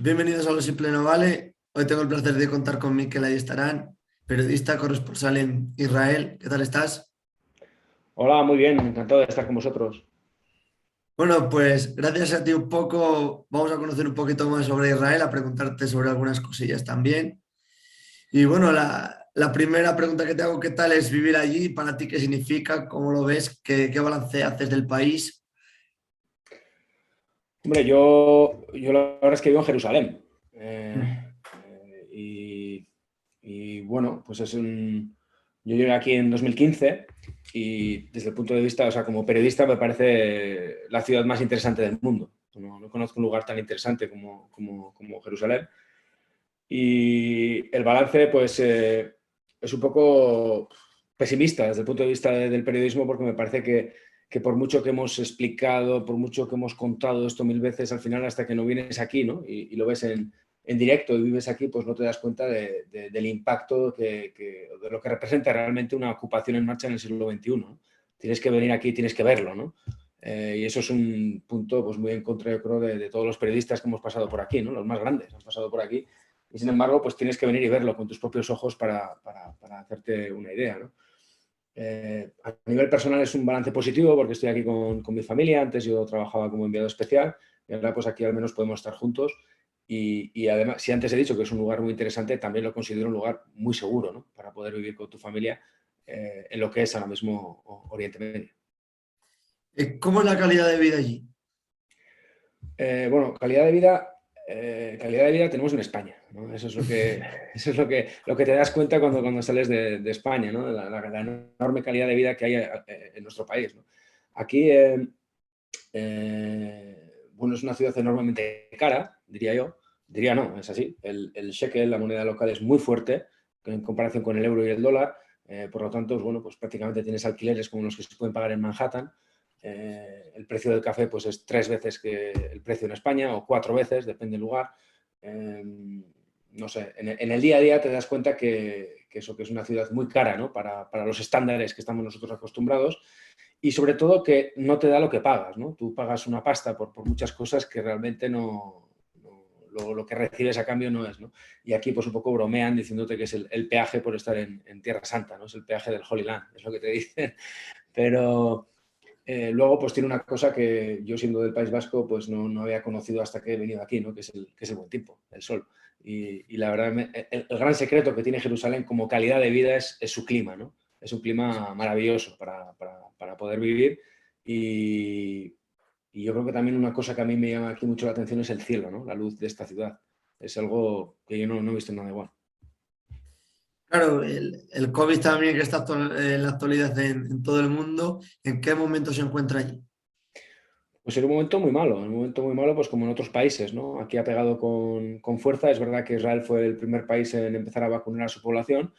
Bienvenidos a Lo Simple No Vale. Hoy tengo el placer de contar con Mikel Ayestarán, periodista corresponsal en Israel. ¿Qué tal estás? Hola, muy bien, encantado de estar con vosotros. Bueno, pues gracias a ti un poco vamos a conocer un poquito más sobre Israel, a preguntarte sobre algunas cosillas también. Y bueno, la primera pregunta que te hago, ¿qué tal es vivir allí? ¿Para ti qué significa? ¿Cómo lo ves? ¿Qué balance haces del país? Hombre, yo la verdad es que vivo en Jerusalén. Mm. Y bueno, pues yo llegué aquí en 2015 y desde el punto de vista, o sea, como periodista me parece la ciudad más interesante del mundo. No conozco un lugar tan interesante como Jerusalén. Y el balance, pues, es un poco pesimista desde el punto de vista del periodismo, porque me parece que por mucho que hemos explicado, por mucho que hemos contado esto mil veces, al final, hasta que no vienes aquí, ¿no? Y lo ves en directo y vives aquí, pues no te das cuenta del impacto de lo que representa realmente una ocupación en marcha en el siglo XXI, ¿no? Tienes que venir aquí, tienes que verlo, ¿no? Y eso es un punto, pues, muy en contra, yo creo, de todos los periodistas que hemos pasado por aquí, ¿no? Los más grandes han pasado por aquí y sin embargo, pues tienes que venir y verlo con tus propios ojos para hacerte una idea, ¿no? A nivel personal es un balance positivo porque estoy aquí con mi familia. Antes yo trabajaba como enviado especial y ahora pues aquí al menos podemos estar juntos. Y además, si antes he dicho que es un lugar muy interesante, también lo considero un lugar muy seguro, ¿no? Para poder vivir con tu familia en lo que es ahora mismo Oriente Medio. ¿Cómo es la calidad de vida allí? Bueno, calidad de vida tenemos en España, ¿no? Eso es lo que, eso es lo que te das cuenta cuando sales de España, ¿no? La enorme calidad de vida que hay en nuestro país, ¿no? Aquí, bueno, es una ciudad enormemente cara, diría yo. Diría no, es así. El shekel, la moneda local, es muy fuerte en comparación con el euro y el dólar. Por lo tanto, bueno, pues prácticamente tienes alquileres como los que se pueden pagar en Manhattan. El precio del café pues es 3 veces que el precio en España o 4 veces, depende del lugar. No sé, en el día a día te das cuenta que eso que es una ciudad muy cara, ¿no? Para los estándares que estamos nosotros acostumbrados y sobre todo que no te da lo que pagas, ¿no? Tú pagas una pasta por muchas cosas que realmente lo que recibes a cambio no es, ¿no? Y aquí pues un poco bromean diciéndote que es el peaje por estar en Tierra Santa, ¿no? Es el peaje del Holy Land, es lo que te dicen. Pero luego pues tiene una cosa que yo siendo del País Vasco pues no había conocido hasta que he venido aquí, ¿no? Que es el buen tiempo, el sol. Y la verdad, el gran secreto que tiene Jerusalén como calidad de vida es su clima, ¿no? Es un clima maravilloso para poder vivir y, y yo creo que también una cosa que a mí me llama aquí mucho la atención es el cielo, ¿no? La luz de esta ciudad. Es algo que yo no he visto nada igual. Claro, el COVID también que está en la actualidad en todo el mundo. ¿En qué momento se encuentra allí? Pues en un momento muy malo, pues como en otros países, ¿no? Aquí ha pegado con fuerza. Es verdad que Israel fue el primer país en empezar a vacunar a su población.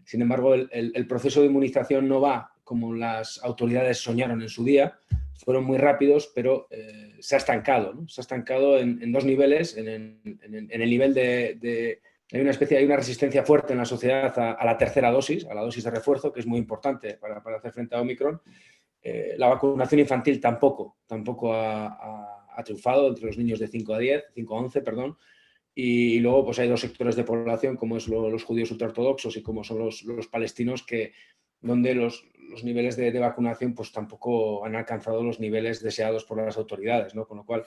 Sin embargo, el proceso de inmunización no va como las autoridades soñaron en su día. Fueron muy rápidos, pero se ha estancado, ¿no? Se ha estancado en dos niveles. En el nivel hay una resistencia fuerte en la sociedad a la tercera dosis, a la dosis de refuerzo, que es muy importante para hacer frente a Omicron. La vacunación infantil tampoco ha triunfado entre los niños de 5 a 10, 5 a 11, perdón. Y luego pues hay dos sectores de población, como es los judíos ultraortodoxos y como son los palestinos, donde los niveles de vacunación pues tampoco han alcanzado los niveles deseados por las autoridades, ¿no? Con lo cual,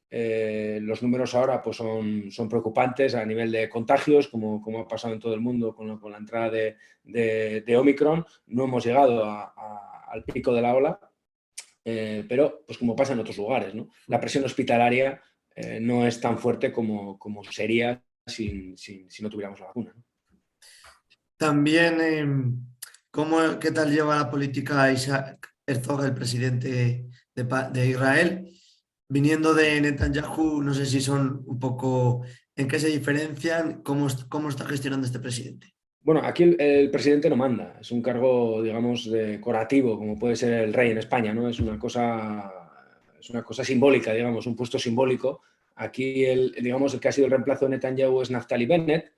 los números ahora pues son preocupantes a nivel de contagios, como ha pasado en todo el mundo con la entrada de Omicron. No hemos llegado al pico de la ola, pero pues como pasa en otros lugares, ¿no? La presión hospitalaria no es tan fuerte como sería si no tuviéramos la vacuna, ¿no? También, ¿qué tal lleva la política Isaac Herzog, el presidente de Israel? Viniendo de Netanyahu, no sé si son un poco, ¿en qué se diferencian? ¿Cómo está gestionando este presidente? Bueno, aquí el presidente no manda, es un cargo, digamos, decorativo, como puede ser el rey en España, ¿no? Es una cosa simbólica, digamos, un puesto simbólico. Aquí, digamos, el que ha sido el reemplazo de Netanyahu es Naftali Bennett,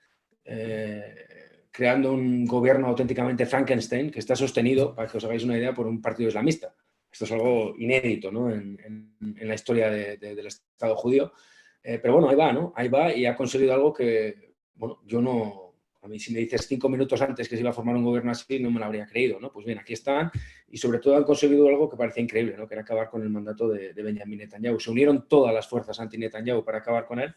creando un gobierno auténticamente Frankenstein que está sostenido, para que os hagáis una idea, por un partido islamista. Esto es algo inédito, ¿no? en la historia del Estado judío. Pero bueno, ahí va, ¿no? Ahí va y ha conseguido algo que, bueno, yo no, a mí si me dices 5 minutos antes que se iba a formar un gobierno así, no me lo habría creído, ¿no? Pues bien, aquí están y sobre todo han conseguido algo que parecía increíble, ¿no? Que era acabar con el mandato de Benjamin Netanyahu. Se unieron todas las fuerzas anti-Netanyahu para acabar con él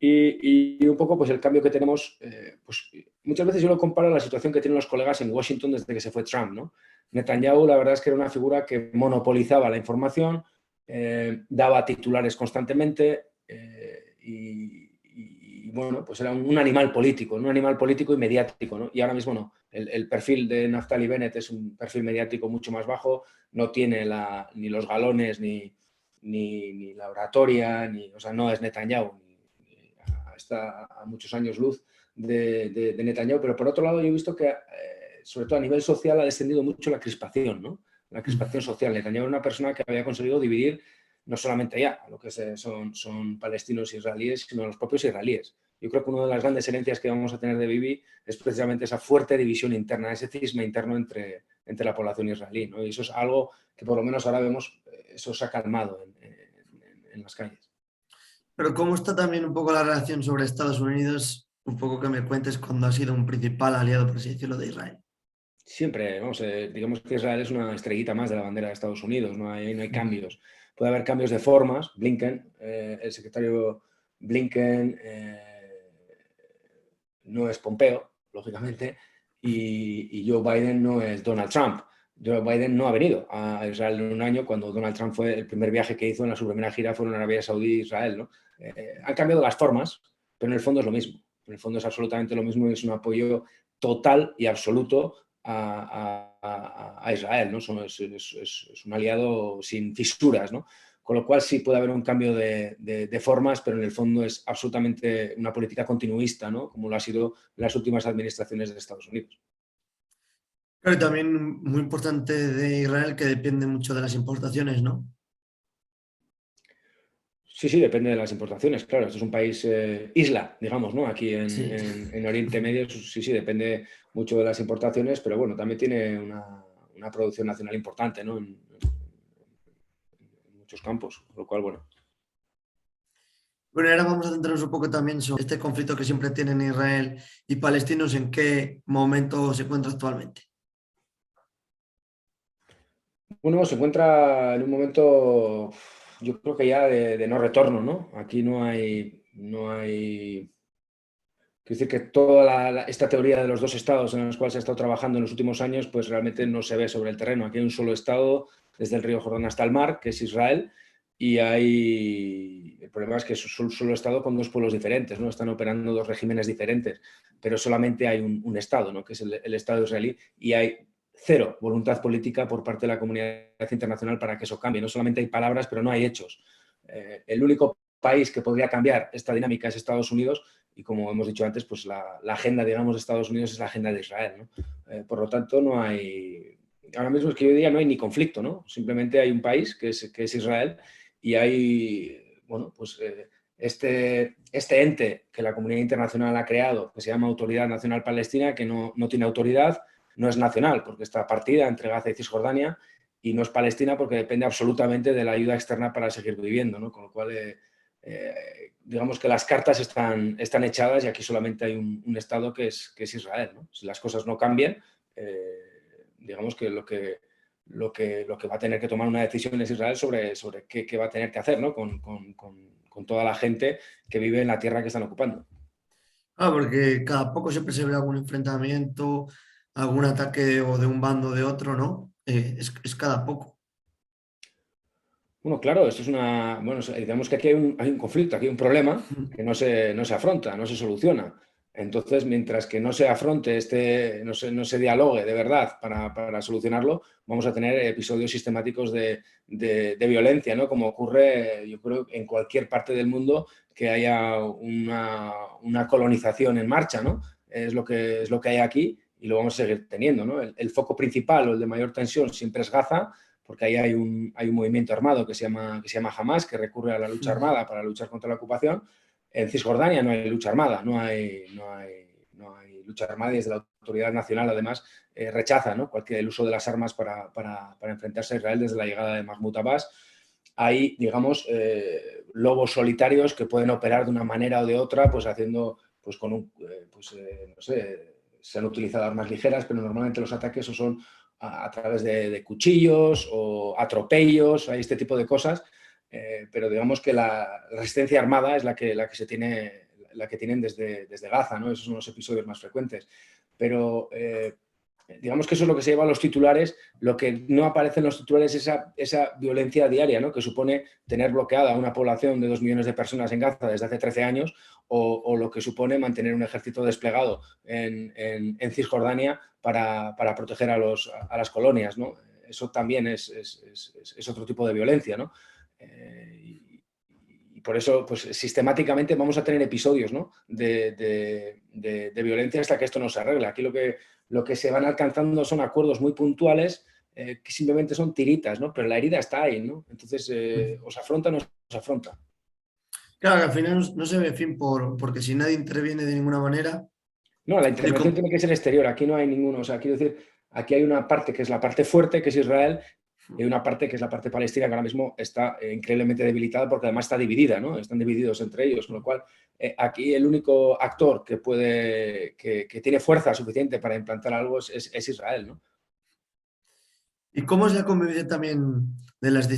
y un poco pues el cambio que tenemos, pues muchas veces yo lo comparo a la situación que tienen los colegas en Washington desde que se fue Trump, ¿no? Netanyahu la verdad es que era una figura que monopolizaba la información, daba titulares constantemente y, bueno, pues era un animal político, un animal político y mediático, ¿no? Y ahora mismo no. El perfil de Naftali Bennett es un perfil mediático mucho más bajo, no tiene ni los galones ni la oratoria, o sea, no es Netanyahu, está a muchos años luz de Netanyahu, pero por otro lado yo he visto que, sobre todo a nivel social, ha descendido mucho la crispación, ¿no? La crispación social. Netanyahu era una persona que había conseguido dividir no solamente ya a lo que son palestinos e israelíes, sino a los propios israelíes. Yo creo que una de las grandes herencias que vamos a tener de Bibi es precisamente esa fuerte división interna, ese cisma interno entre la población israelí, ¿no? Y eso es algo que por lo menos ahora vemos, eso se ha calmado en las calles. Pero ¿cómo está también un poco la relación sobre Estados Unidos? Un poco que me cuentes cuando ha sido un principal aliado, por así decirlo, de Israel. Siempre, vamos, digamos que Israel es una estrellita más de la bandera de Estados Unidos, no hay cambios. Puede haber cambios de formas. Blinken, el secretario Blinken no es Pompeo, lógicamente, y Joe Biden no es Donald Trump. Joe Biden no ha venido a Israel en un año cuando Donald Trump fue el primer viaje que hizo en su primera gira fue en Arabia Saudí e Israel, ¿no? Han cambiado las formas, pero en el fondo es lo mismo. En el fondo es absolutamente lo mismo y es un apoyo total y absoluto a Israel, ¿no? Es un aliado sin fisuras, ¿no? Con lo cual sí puede haber un cambio de formas, pero en el fondo es absolutamente una política continuista, ¿no? Como lo ha sido las últimas administraciones de Estados Unidos. Claro, y también muy importante de Israel que depende mucho de las importaciones, ¿no? Sí, sí, depende de las importaciones, claro. Esto es un país isla, digamos, ¿no? Aquí Sí. en Oriente Medio, sí, sí, depende mucho de las importaciones, pero bueno, también tiene una producción nacional importante, ¿no? En muchos campos, con lo cual, bueno. Bueno, y ahora vamos a centrarnos un poco también sobre este conflicto que siempre tienen Israel y palestinos, en qué momento se encuentra actualmente. Bueno, se encuentra en un momento, yo creo que ya de no retorno, ¿no? Aquí no hay. Quiero decir que toda esta teoría de los dos estados en los cuales se ha estado trabajando en los últimos años, pues realmente no se ve sobre el terreno. Aquí hay un solo estado, desde el río Jordán hasta el mar, que es Israel, y el problema es que es un solo estado con dos pueblos diferentes, ¿no? Están operando dos regímenes diferentes, pero solamente hay un estado, ¿no? Que es el estado israelí, y hay cero voluntad política por parte de la comunidad internacional para que eso cambie. No solamente hay palabras, pero no hay hechos. El único país que podría cambiar esta dinámica es Estados Unidos, y como hemos dicho antes, pues la agenda, digamos, de Estados Unidos es la agenda de Israel, ¿no? Por lo tanto, no hay, ahora mismo es que yo diría no hay ni conflicto, ¿no? Simplemente hay un país que es Israel y hay, bueno, pues este ente que la comunidad internacional ha creado, que se llama Autoridad Nacional Palestina, que no tiene autoridad, no es nacional, porque está partida entre Gaza y Cisjordania, y no es Palestina porque depende absolutamente de la ayuda externa para seguir viviendo, ¿no? Con lo cual, digamos que las cartas están echadas y aquí solamente hay un Estado que es Israel, ¿no? Si las cosas no cambian, digamos que lo que va a tener que tomar una decisión es Israel sobre qué va a tener que hacer, ¿no? Con toda la gente que vive en la tierra que están ocupando. Ah, porque cada poco siempre se ve algún enfrentamiento, algún ataque o de un bando o de otro, ¿no? Es cada poco. Bueno, claro, esto es una. Bueno, digamos que aquí hay un conflicto, aquí hay un problema que no se afronta, no se soluciona. Entonces, mientras que no se afronte no se dialogue de verdad para solucionarlo, vamos a tener episodios sistemáticos de violencia, ¿no? Como ocurre, yo creo, en cualquier parte del mundo que haya una colonización en marcha, ¿no? Es lo que hay aquí y lo vamos a seguir teniendo, ¿no? El foco principal o el de mayor tensión siempre es Gaza, porque ahí hay un movimiento armado que se llama Hamas, que recurre a la lucha armada para luchar contra la ocupación. En Cisjordania no hay lucha armada, no hay lucha armada y desde la autoridad nacional, además, rechaza, ¿no? El uso de las armas para enfrentarse a Israel desde la llegada de Mahmoud Abbas. hay, digamos, lobos solitarios que pueden operar de una manera o de otra, pues haciendo, pues con un, no sé, se han utilizado armas ligeras, pero normalmente los ataques o son a través de cuchillos o atropellos, hay este tipo de cosas, pero digamos que la resistencia armada es la que se tiene, la que tienen desde Gaza, ¿no? Esos son los episodios más frecuentes. Pero digamos que eso es lo que se lleva a los titulares. Lo que no aparece en los titulares es esa violencia diaria, ¿no? Que supone tener bloqueada a una población de 2 millones de personas en Gaza desde hace 13 años, o lo que supone mantener un ejército desplegado en Cisjordania para proteger a las colonias, ¿no? Eso también es otro tipo de violencia, ¿no? Y por eso, pues sistemáticamente vamos a tener episodios, ¿no? de violencia hasta que esto no se arregle. Aquí lo que se van alcanzando son acuerdos muy puntuales, que simplemente son tiritas, ¿no? Pero la herida está ahí, ¿no? Entonces, os afronta o no os afronta. Claro, que al final no se ve fin porque si nadie interviene de ninguna manera, No, la el, intervención tiene que ser exterior. Aquí no hay ninguno. O sea, quiero decir, aquí hay una parte que es la parte fuerte, que es Israel, y hay una parte que es la parte palestina, que ahora mismo está increíblemente debilitada porque además está dividida, ¿no? Están divididos entre ellos, con lo cual aquí el único actor que tiene fuerza suficiente para implantar algo es Israel, ¿no? ¿Y cómo es la convivencia también de las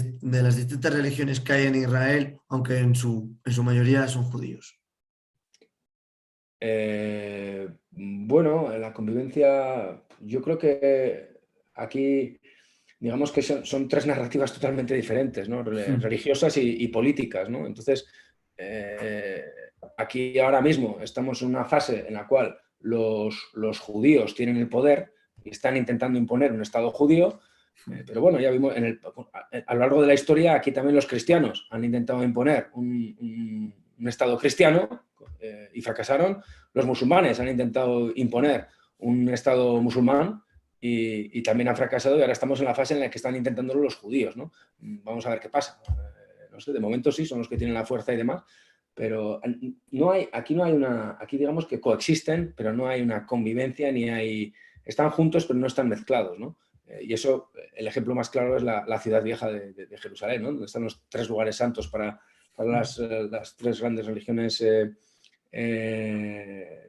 distintas religiones que hay en Israel, aunque en su mayoría son judíos? Bueno, la convivencia, yo creo que aquí, digamos que son tres narrativas totalmente diferentes, ¿no? Religiosas y políticas, ¿no? Entonces, eh, aquí ahora mismo estamos en una fase en la cual los judíos tienen el poder y están intentando imponer un Estado judío, pero bueno, ya vimos a lo largo de la historia, aquí también los cristianos han intentado imponer un Estado cristiano y fracasaron. Los musulmanes han intentado imponer un Estado musulmán y también han fracasado, y ahora estamos en la fase en la que están intentándolo los judíos, ¿no? Vamos a ver qué pasa. No sé, de momento sí, son los que tienen la fuerza y demás, pero aquí no hay aquí digamos que coexisten, pero no hay una convivencia, ni hay... Están juntos, pero no están mezclados, ¿no? Y eso, el ejemplo más claro es la ciudad vieja de Jerusalén, ¿no? Donde están los 3 lugares santos para las 3 grandes religiones del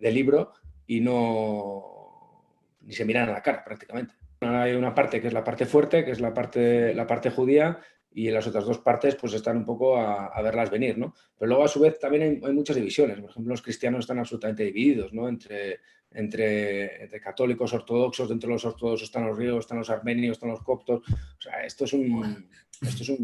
libro, y ni se miran a la cara prácticamente. Hay una parte que es la parte fuerte, que es la parte judía, y en las otras 2 partes pues están un poco a verlas venir, ¿no? Pero luego a su vez también hay muchas divisiones. Por ejemplo, los cristianos están absolutamente divididos, ¿no? Entre católicos, ortodoxos. Dentro de los ortodoxos están los griegos, están los armenios, están los coptos. O sea,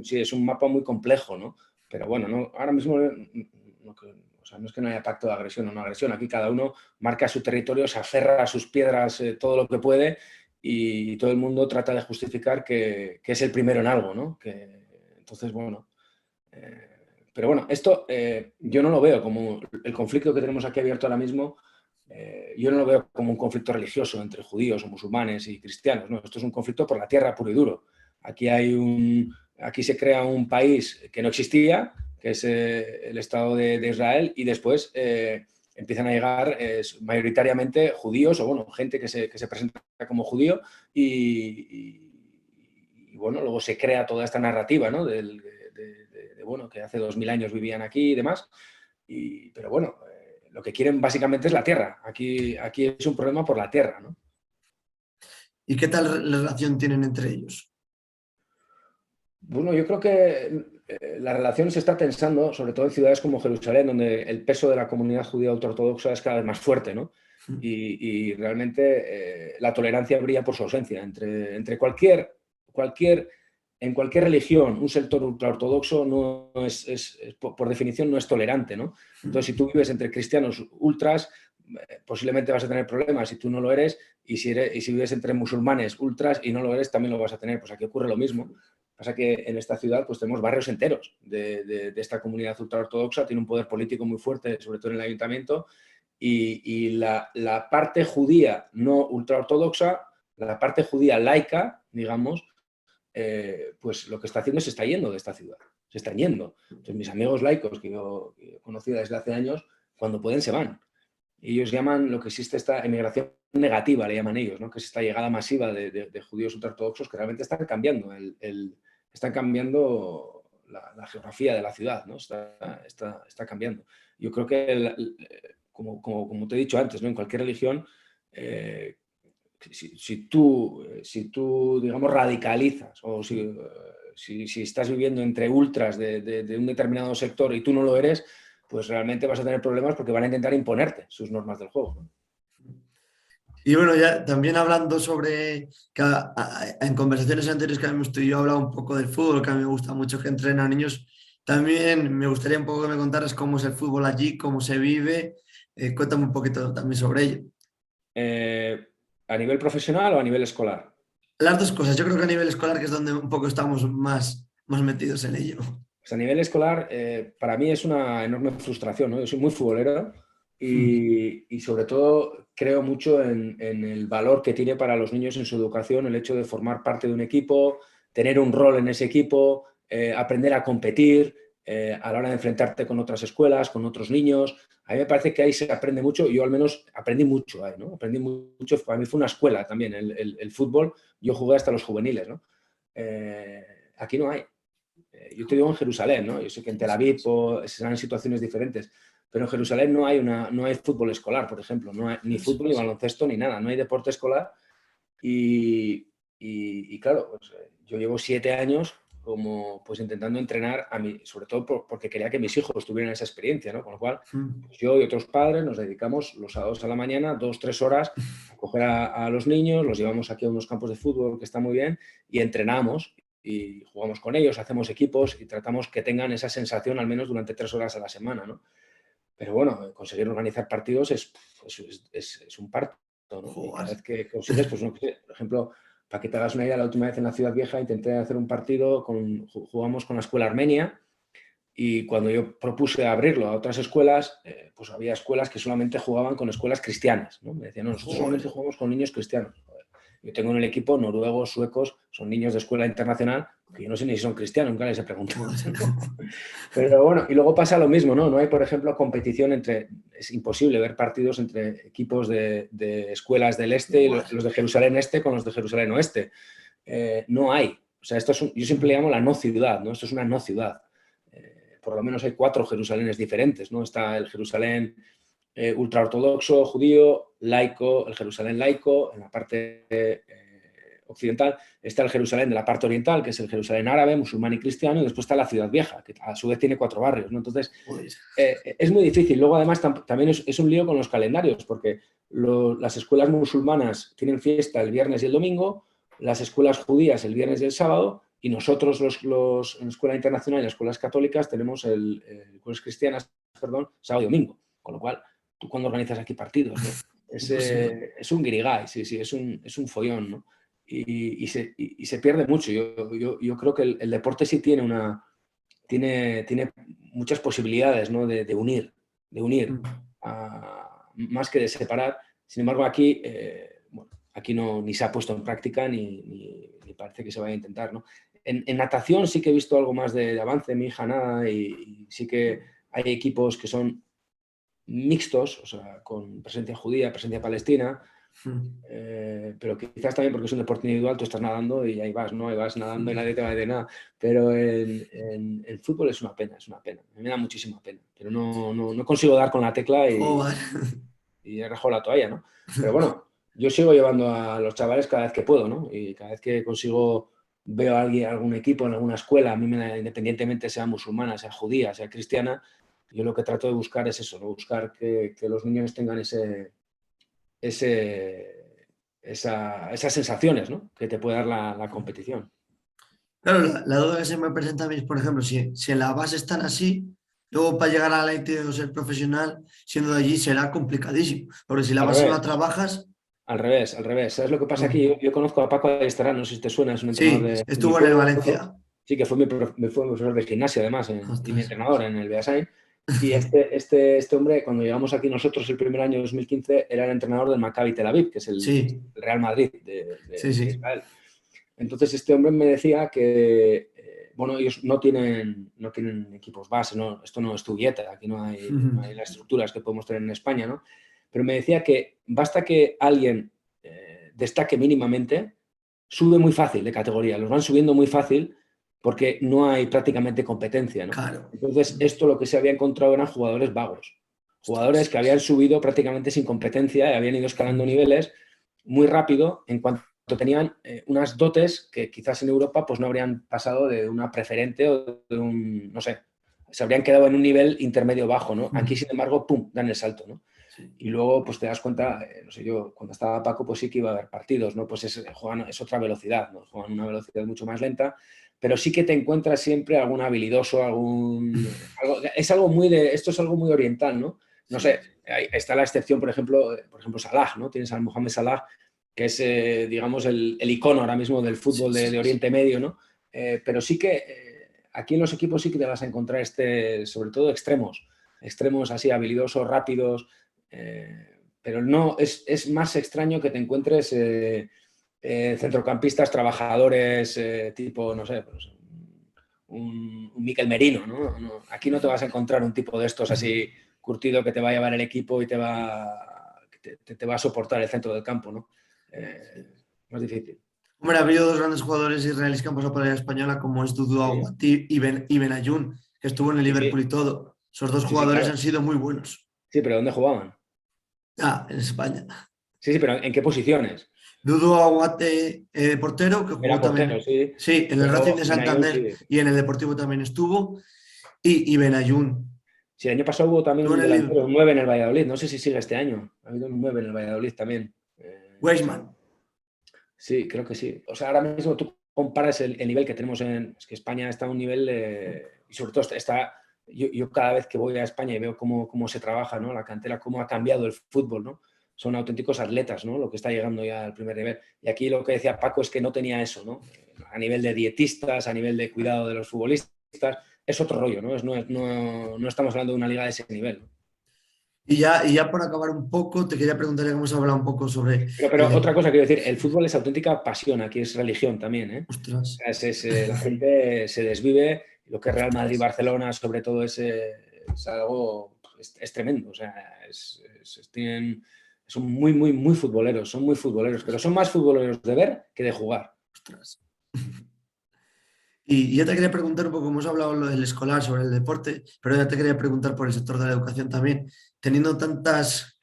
sí, es un mapa muy complejo, ¿no? Pero bueno, no, ahora mismo o sea, no es que no haya pacto de agresión o no agresión. Aquí cada uno marca su territorio, se aferra a sus piedras todo lo que puede, y todo el mundo trata de justificar que es el primero en algo, ¿no? Entonces, bueno... pero bueno, esto yo no lo veo como el conflicto que tenemos aquí abierto ahora mismo. Yo no lo veo como un conflicto religioso entre judíos o musulmanes y cristianos, ¿no? Esto es un conflicto por la tierra puro y duro. Aquí se crea un país que no existía, que es el Estado de Israel, y después empiezan a llegar mayoritariamente judíos, o bueno, gente que se presenta como judío, y bueno, luego se crea toda esta narrativa, ¿no? Bueno, que hace 2000 años vivían aquí y demás, pero bueno, lo que quieren básicamente es la tierra. Aquí es un problema por la tierra, ¿no? ¿Y qué tal relación tienen entre ellos? Bueno, yo creo que la relación se está tensando, sobre todo en ciudades como Jerusalén, donde el peso de la comunidad judía ultraortodoxa es cada vez más fuerte, ¿no? Y realmente la tolerancia brilla por su ausencia. En cualquier religión, un sector ultraortodoxo no por definición, no es tolerante, ¿no? Entonces, si tú vives entre cristianos ultras, posiblemente vas a tener problemas si tú no lo eres, y si vives entre musulmanes ultras y no lo eres, también lo vas a tener. Pues aquí ocurre lo mismo. Pasa que en esta ciudad pues tenemos barrios enteros de esta comunidad ultraortodoxa, tiene un poder político muy fuerte, sobre todo en el ayuntamiento, y la parte judía no ultraortodoxa, la parte judía laica, digamos, pues lo que está haciendo es se está yendo de esta ciudad, se están yendo. Entonces mis amigos laicos que yo conocí desde hace años, cuando pueden se van. Y ellos llaman lo que existe esta emigración negativa, le llaman ellos, ¿no? Que es esta llegada masiva de judíos ultraortodoxos que realmente están cambiando están cambiando la geografía de la ciudad, ¿no? Está cambiando. Yo creo que, como te he dicho antes, ¿no? En cualquier religión, si tú, digamos, radicalizas o si estás viviendo entre ultras de un determinado sector y tú no lo eres, pues realmente vas a tener problemas porque van a intentar imponerte sus normas del juego, ¿no? Y bueno, ya también hablando sobre, en conversaciones anteriores que hemos tú y yo hablado un poco del fútbol, que a mí me gusta mucho que entrenen a niños, también me gustaría un poco que me contaras cómo es el fútbol allí, cómo se vive. Cuéntame un poquito también sobre ello. Eh, ¿A nivel profesional o a nivel escolar? Las dos cosas, yo creo que a nivel escolar que es donde un poco estamos más metidos en ello. Pues a nivel escolar, para mí es una enorme frustración, ¿no? Yo soy muy futbolero y sobre todo creo mucho en el valor que tiene para los niños en su educación el hecho de formar parte de un equipo, tener un rol en ese equipo, aprender a competir a la hora de enfrentarte con otras escuelas, con otros niños. A mí me parece que ahí se aprende mucho. Yo al menos aprendí mucho ahí, ¿no? Aprendí mucho. Para mí fue una escuela también el fútbol. Yo jugué hasta los juveniles, ¿no? Aquí no hay. Yo te digo en Jerusalén, ¿no? Yo sé que en Tel Aviv serán situaciones diferentes, pero en Jerusalén no hay fútbol escolar, por ejemplo, no hay ni fútbol, ni baloncesto, ni nada, no hay deporte escolar y claro, pues, yo llevo 7 años como pues intentando entrenar a mí, sobre todo porque quería que mis hijos tuvieran esa experiencia, ¿no? Con lo cual, pues yo y otros padres nos dedicamos los sábados a la mañana, 2, 3 horas, a coger a los niños, los llevamos aquí a unos campos de fútbol que están muy bien y entrenamos y jugamos con ellos, hacemos equipos y tratamos que tengan esa sensación al menos durante 3 horas a la semana, ¿no? Pero bueno, conseguir organizar partidos es un parto, ¿no? Y cada Joder. vez que consigues, pues no sé, por ejemplo, para que te hagas una idea, la última vez en la Ciudad Vieja intenté hacer un partido, jugamos con la escuela armenia y cuando yo propuse abrirlo a otras escuelas, pues había escuelas que solamente jugaban con escuelas cristianas, ¿no? Me decían, no, nosotros solamente Joder. jugamos con niños cristianos. Joder. Yo tengo en el equipo noruegos, suecos, son niños de escuela internacional, que yo no sé ni si son cristianos, nunca les he preguntado. Pero bueno, y luego pasa lo mismo, ¿no? No hay, por ejemplo, competición es imposible ver partidos entre equipos de escuelas del este y los de Jerusalén Este con los de Jerusalén Oeste. No hay. O sea, yo siempre le llamo la no ciudad, ¿no? Esto es una no ciudad. Por lo menos hay 4 Jerusalenes diferentes, ¿no? Está el Jerusalén ultraortodoxo, judío, laico, el Jerusalén laico, en la parte occidental, está el Jerusalén de la parte oriental, que es el Jerusalén árabe, musulmán y cristiano, y después está la Ciudad Vieja, que a su vez tiene 4 barrios, ¿no? Entonces, es muy difícil. Luego, además, también es un lío con los calendarios, porque las escuelas musulmanas tienen fiesta el viernes y el domingo, las escuelas judías el viernes y el sábado, y nosotros, en la escuela internacional y las escuelas católicas, tenemos escuelas cristianas, perdón, sábado y domingo. Con lo cual, ¿tú cuándo organizas aquí partidos, no? Es un guirigay, sí, es un follón, ¿no? Y se pierde mucho. Yo creo que el deporte sí tiene muchas posibilidades, ¿no? de unir, más que de separar. Sin embargo, aquí, bueno, aquí ni se ha puesto en práctica ni parece que se vaya a intentar, ¿no? En natación sí que he visto algo más de avance, mi hija nada, y sí que hay equipos que son mixtos, o sea, con presencia judía, presencia palestina, pero quizás también porque es un deporte individual, tú estás nadando y ahí vas, ¿no? Ahí vas nadando y nadie te va a decir nada. Pero el fútbol es una pena, es una pena. Me da muchísima pena, pero no consigo dar con la tecla Joder. y he rajado la toalla, ¿no? Pero bueno, yo sigo llevando a los chavales cada vez que puedo, ¿no? Y cada vez que consigo, veo a alguien, algún equipo en alguna escuela, a mí independientemente sea musulmana, sea judía, sea cristiana, yo lo que trato de buscar es eso, ¿no? Buscar que los niños tengan esas sensaciones, ¿no? Que te puede dar la competición. Claro, la duda que se me presenta a mí es, por ejemplo, si en la base están así, luego para llegar a la élite o ser profesional, siendo de allí, será complicadísimo. Porque si la Al base no revés, la trabajas. al revés, al revés. ¿Sabes lo que pasa aquí? Yo conozco a Paco Ayestarán, no sé si te suena, es un entrenador Sí, de mi estuvo en el pueblo. Valencia. Sí, que fue fue mi profesor de gimnasia, además, y mi Ostras. entrenador en el Beasain. Y este hombre, cuando llegamos aquí nosotros el primer año, 2015, era el entrenador del Maccabi Tel Aviv, que es el Sí, Real Madrid sí, de sí. Israel. Entonces, este hombre me decía que, bueno, ellos no tienen equipos base, ¿no? Esto no es Tubieta, aquí no hay las estructuras que podemos tener en España, ¿no? Pero me decía que basta que alguien destaque mínimamente, sube muy fácil de categoría, los van subiendo muy fácil porque no hay prácticamente competencia, ¿no? Claro. Entonces, esto lo que se había encontrado eran jugadores vagos, jugadores que habían subido prácticamente sin competencia y habían ido escalando niveles muy rápido en cuanto tenían unas dotes que quizás en Europa pues no habrían pasado de una preferente o de un, no sé, se habrían quedado en un nivel intermedio bajo, ¿no? Aquí, sin embargo, pum, dan el salto, ¿no? Sí. Y luego, pues te das cuenta, no sé, yo cuando estaba Paco, pues sí que iba a haber partidos, ¿no? Pues es otra velocidad, ¿no? Juegan una velocidad mucho más lenta, pero sí que te encuentras siempre algún habilidoso, es algo muy esto es algo muy oriental, ¿no? No Sí. sé, ahí está la excepción, por ejemplo, Salah, ¿no? Tienes al Mohamed Salah, que es, digamos, el icono ahora mismo del Sí, fútbol sí, de sí. Oriente Medio, ¿no? Pero sí que aquí en los equipos sí que te vas a encontrar sobre todo extremos así habilidosos, rápidos, pero no, es más extraño que te encuentres centrocampistas, trabajadores, tipo, no sé, pues, un Mikel Merino, ¿no? Aquí no te vas a encontrar un tipo de estos así curtido que te va a llevar el equipo y te va a soportar el centro del campo, ¿no? Más difícil. Hombre, ha habido dos grandes jugadores israelíes que han pasado por la Liga Española, como es Dudu Sí, Aguati y Benayoun, que estuvo en el sí, Liverpool sí, y todo. Esos dos sí, sí, jugadores han claro. sido muy buenos. Sí, pero ¿dónde jugaban? Ah, en España. Sí, sí, pero ¿en qué posiciones? Dudu Aguate, de portero, que Era jugó portero, también, sí, sí, en el Racing pero de Benayoun Santander sí. y en el Deportivo también estuvo. Y Benayoun. Sí, el año pasado hubo también Estuvo en un el delantero, un 9 en el Valladolid. No sé si sigue este año. Ha habido un 9 en el Valladolid también. Weisman. Sí, creo que sí. O sea, ahora mismo tú comparas el nivel que tenemos Es que España está a un nivel... y sobre todo yo cada vez que voy a España y veo cómo se trabaja, ¿no? La cantera, cómo ha cambiado el fútbol, ¿no? Son auténticos atletas, ¿no? Lo que está llegando ya al primer nivel. Y aquí lo que decía Paco es que no tenía eso, ¿no? A nivel de dietistas, a nivel de cuidado de los futbolistas, es otro rollo, ¿no? No estamos hablando de una liga de ese nivel, ¿no? Y ya por acabar un poco, te quería preguntar, ya que hemos hablado un poco sobre Pero otra cosa quiero decir, el fútbol es auténtica pasión, aquí es religión también, ¿eh? Ostras. O sea, la gente se desvive, lo que es Real Madrid, Barcelona, sobre todo es algo, es tremendo, o sea, son muy, muy, muy futboleros, pero son más futboleros de ver que de jugar. Ostras. Y ya te quería preguntar un poco, hemos hablado lo del escolar, sobre el deporte, pero ya te quería preguntar por el sector de la educación también. Teniendo tantas,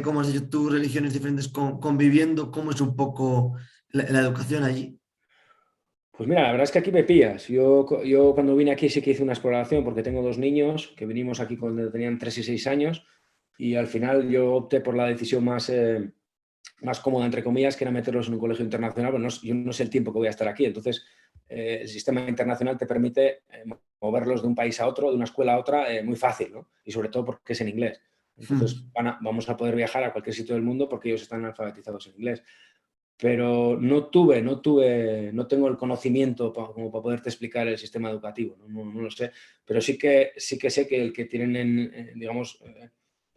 como has dicho tú, religiones diferentes conviviendo, ¿cómo es un poco la educación allí? Pues mira, la verdad es que aquí me pillas. Yo cuando vine aquí sí que hice una exploración porque tengo dos niños que vinimos aquí cuando tenían 3 y 6 años y al final yo opté por la decisión más cómoda, entre comillas, que era meterlos en un colegio internacional, pero yo no sé el tiempo que voy a estar aquí. Entonces, el sistema internacional te permite moverlos de un país a otro, de una escuela a otra, muy fácil, ¿no? Y sobre todo porque es en inglés. Entonces, Hmm. vamos a poder viajar a cualquier sitio del mundo porque ellos están alfabetizados en inglés. Pero no tengo el conocimiento como para poderte explicar el sistema educativo, no lo sé. Pero sí que sé que el que tienen, digamos,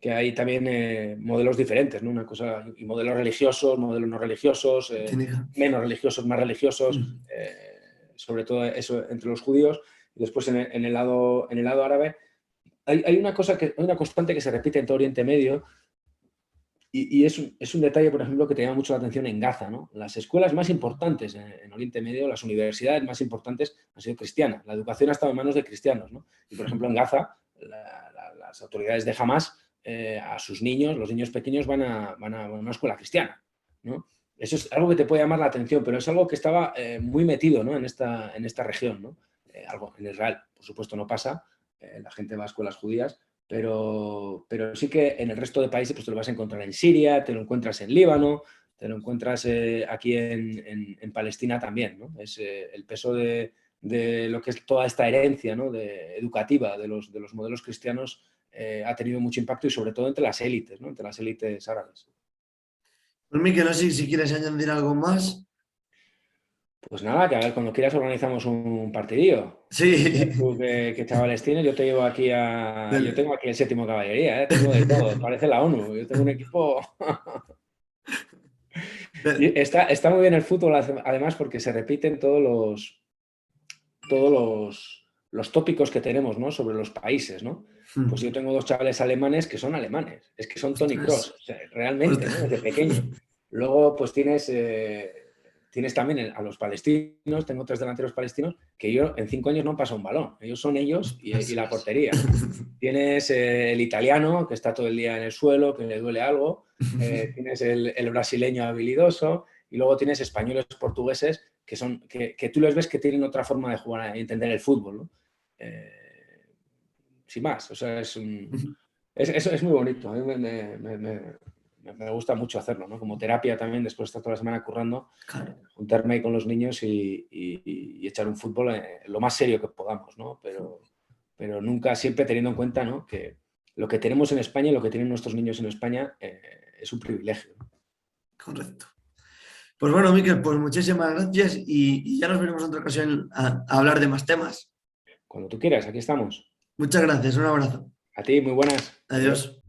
que hay también modelos diferentes, ¿no? Una cosa, y modelos religiosos, modelos no religiosos, Tiene que- menos religiosos, más religiosos, Hmm. sobre todo eso entre los judíos. Y después en el lado árabe hay una cosa hay una constante que se repite en todo Oriente Medio, y es un detalle, por ejemplo, que te llama mucho la atención en Gaza, ¿no? Las escuelas más importantes en Oriente Medio, las universidades más importantes han sido cristianas. La educación ha estado en manos de cristianos, ¿no? Y, por ejemplo, en Gaza, las autoridades de Hamas a sus niños, los niños pequeños van a una escuela cristiana, ¿no? Eso es algo que te puede llamar la atención, pero es algo que estaba muy metido, ¿no? en esta región, ¿no? Algo en Israel, por supuesto, no pasa. La gente va a escuelas judías, pero sí que en el resto de países pues te lo vas a encontrar en Siria, te lo encuentras en Líbano, te lo encuentras aquí en Palestina también, ¿no? Es el peso de lo que es toda esta herencia, ¿no? Educativa de los modelos cristianos ha tenido mucho impacto y sobre todo entre las élites, ¿no? Entre las élites árabes. Pues Miquel, no sé si quieres añadir algo más. Pues nada, que a ver, cuando quieras organizamos un partidillo. Me dices Sí. tú qué chavales tienes, yo te llevo aquí Yo Dale. tengo aquí el séptimo caballería, ¿eh? Tengo de todo, parece la ONU. Yo tengo un equipo... Y está muy bien el fútbol, además, porque se repiten todos los tópicos que tenemos, ¿no? Sobre los países, ¿no? Pues yo Hmm. tengo dos chavales alemanes que son alemanes, es que son Tony Ostras. Cross, o sea, realmente, ¿no? Ostras. Desde pequeño. Luego, pues tienes tienes también a los palestinos, tengo 3 delanteros palestinos, que yo en 5 años no paso un balón. Ellos son ellos y la portería. Tienes el italiano, que está todo el día en el suelo, que le duele algo. Tienes el brasileño habilidoso. Y luego tienes españoles, portugueses, que tú les ves que tienen otra forma de jugar, de entender el fútbol, ¿no? Sin más, o sea, es muy bonito. A mí me gusta mucho hacerlo, ¿no? Como terapia también, después de estar toda la semana currando, Claro. juntarme ahí con los niños y echar un fútbol lo más serio que podamos, ¿no? Pero nunca, siempre teniendo en cuenta, ¿no?, que lo que tenemos en España y lo que tienen nuestros niños en España es un privilegio. Correcto. Pues bueno, Miquel, pues muchísimas gracias y ya nos veremos en otra ocasión a hablar de más temas. Cuando tú quieras, aquí estamos. Muchas gracias, un abrazo. A ti, muy buenas. Adiós.